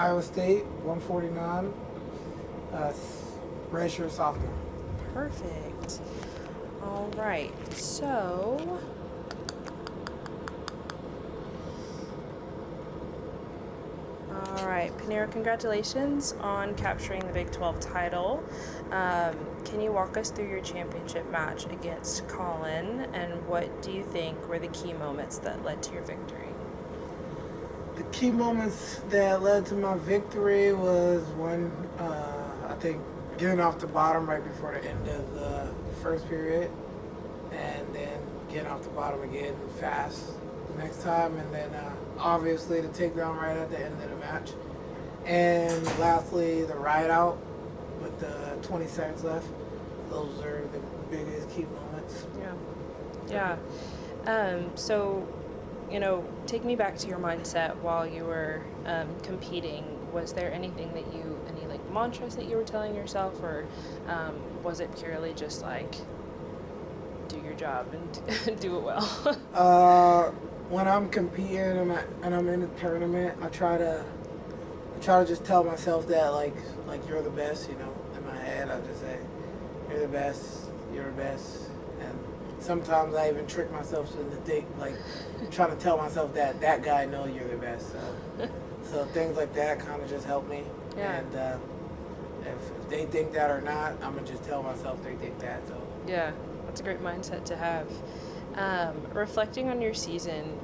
Iowa State, 149, redshirt sophomore. Perfect. All right. So, all right, Paniro, congratulations on capturing the Big 12 title. Can you walk us through your championship match against Colin, and what do you think were the key moments that led to your victory? The key moments that led to my victory was one, I think, getting off the bottom right before the end of the first period, and then getting off the bottom again fast the next time, and then obviously the takedown right at the end of the match. And lastly, the ride out with the 20 seconds left. Those are the biggest key moments. Yeah. So, take me back to your mindset while you were competing. Was there anything that any like mantras that you were telling yourself, or was it purely just like, do your job and do it well? When I'm competing and I'm in a tournament, I try to just tell myself that like you're the best. In my head, I just say you're the best, and sometimes I even trick myself into think like trying to tell myself that guy know you're the best. So things like that kind of just help me. Yeah. And if they think that or not, I'm gonna just tell myself they think that. So Yeah, that's a great mindset to have. Reflecting on your season,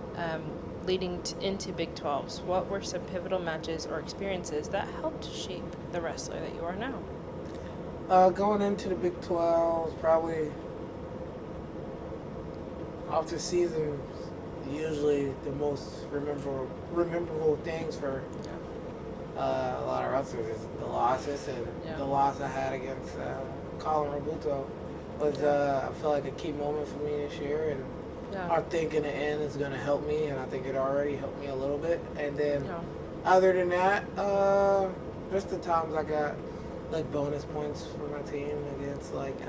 leading into Big 12s, what were some pivotal matches or experiences that helped shape the wrestler that you are now? Going into the Big 12, probably off the season, usually the most rememberable things for a lot of wrestlers is the losses, and the loss I had against Colin Robuto was I feel like a key moment for me this year, and I think in the end it's going to help me, and I think it already helped me a little bit. And then other than that, just the times I got like bonus points for my team against like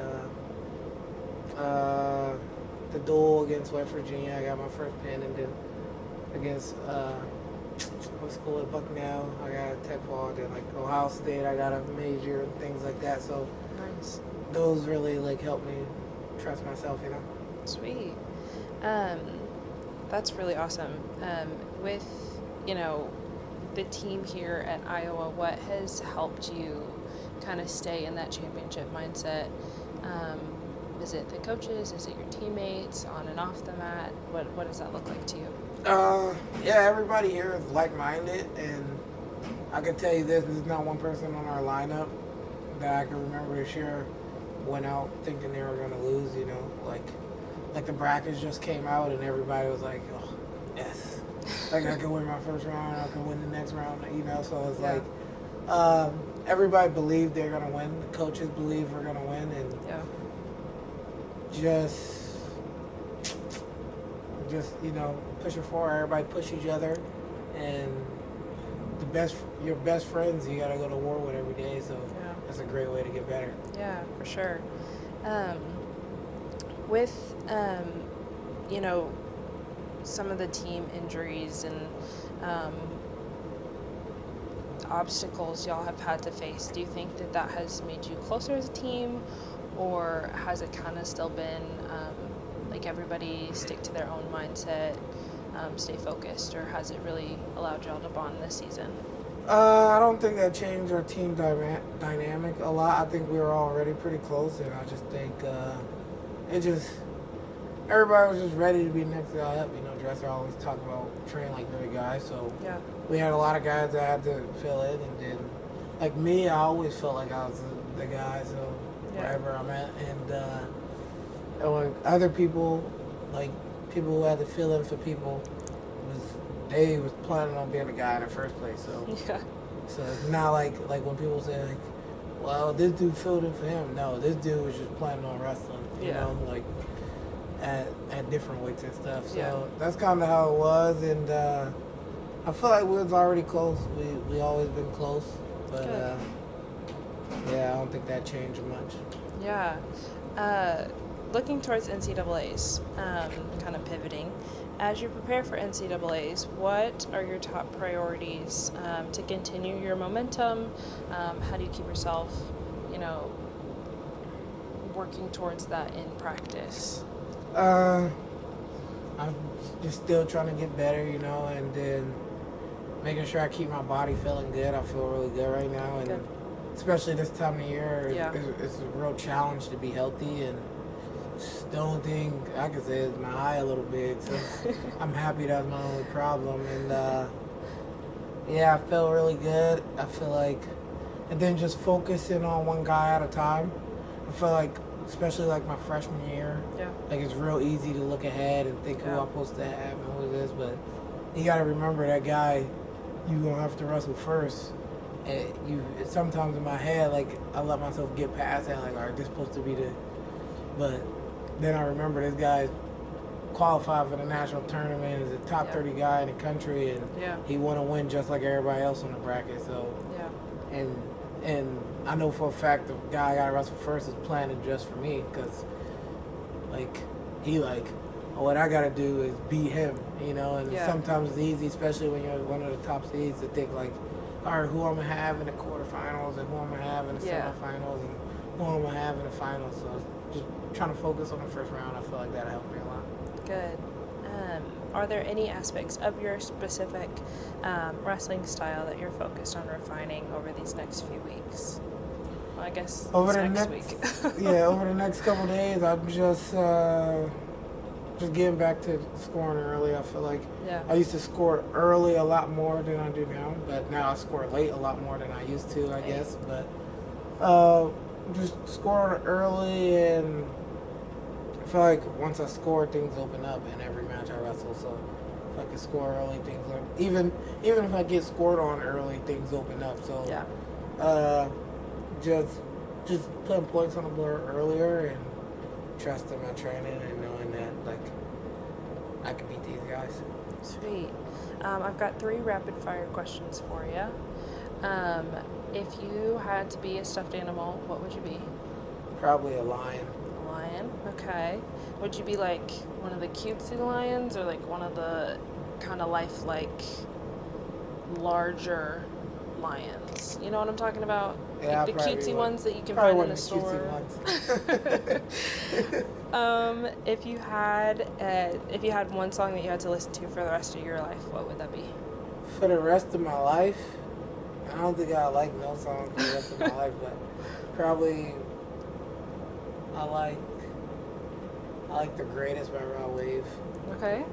the duel against West Virginia. I got my first pin, and then against what's school at Bucknell, I got a tech ball. Then like Ohio State, I got a major and things like that. So Nice. those really like helped me trust myself. Sweet. That's really awesome. With, the team here at Iowa, what has helped you kind of stay in that championship mindset? Is it the coaches? Is it your teammates on and off the mat? What does that look like to you? Yeah, everybody here is like-minded, and I can tell you this is not one person on our lineup that I can remember this year went out thinking they were going to lose, like the brackets just came out and everybody was like, oh, yes, like I can win my first round, I can win the next round, so it's like everybody believed they're going to win, the coaches believe we're going to win, and just push it forward. Everybody push each other, and your best friends you gotta go to war with every day. So that's a great way to get better. Yeah, for sure. With some of the team injuries and obstacles y'all have had to face, do you think that has made you closer as a team, or has it kind of still been like everybody stick to their own mindset, stay focused, or has it really allowed y'all to bond this season? I don't think that changed our team dynamic a lot. I think we were already pretty close, and I just think everybody was just ready to be next guy up. Dresser always talk about train like every guy, so we had a lot of guys that had to fill in, and then like me, I always felt like I was the guy, so wherever I'm at, and like other people, like people who had to fill in for people, they was planning on being the guy in the first place. So it's not like when people say like, well, this dude filled in for him. No, this dude was just planning on wrestling. Like at different weights and stuff. So that's kind of how it was, and I feel like we was already close. We always been close, but I don't think that changed much. Yeah. Looking towards NCAAs, kind of pivoting, As you prepare for NCAAs, what are your top priorities to continue your momentum? How do you keep yourself, working towards that in practice? I'm just still trying to get better, and then making sure I keep my body feeling good. I feel really good right now, and Good. especially this time of year, Yeah. it's a real challenge to be healthy. And the only thing I can say is my eye a little big, so I'm happy that's my only problem. And yeah, I feel really good. I feel like, and then just focusing on one guy at a time. I feel like, especially like my freshman year, Yeah. like it's real easy to look ahead and think who I'm supposed to have and who it is, but you got to remember that guy you gonna have to wrestle first. And sometimes in my head, like I let myself get past that, like, all right, this supposed to be but then I remember this guy's qualified for the national tournament, is a top 30 guy in the country, and he want to win just like everybody else on the bracket. So and I know for a fact the guy I got to wrestle first is planning just for me, because what I got to do is beat him, and sometimes it's easy, especially when you're one of the top seeds, to think like, all right, who I'm going to have in the quarterfinals and who I'm going to have in the semifinals and who I'm going to have in the finals. So just trying to focus on the first round, I feel like that'll help me a lot. Good. Are there any aspects of your specific wrestling style that you're focused on refining over these next few weeks? Well, I guess over the next week. Over the next couple of days, I'm just getting back to scoring early. I feel like I used to score early a lot more than I do now, but now I score late a lot more than I used to, I guess. But just scoring early, and I feel like once I score, things open up in every match I wrestle. So if I can score early, things are, even if I get scored on early, things open up. So just putting points on the board earlier and trusting my training and knowing that I can beat these guys. Sweet. I've got 3 rapid fire questions for you. If you had to be a stuffed animal, what would you be? Probably a lion. A lion, okay. Would you be like one of the cutesy lions, or like one of the kind of lifelike, larger lions? You know what I'm talking about? Yeah, like the cutesy ones that you can find in the store. If you had one song that you had to listen to for the rest of your life, what would that be? For the rest of my life, I don't think I like no song for the rest of my life, but probably I like The Greatest by Rod Wave. Okay.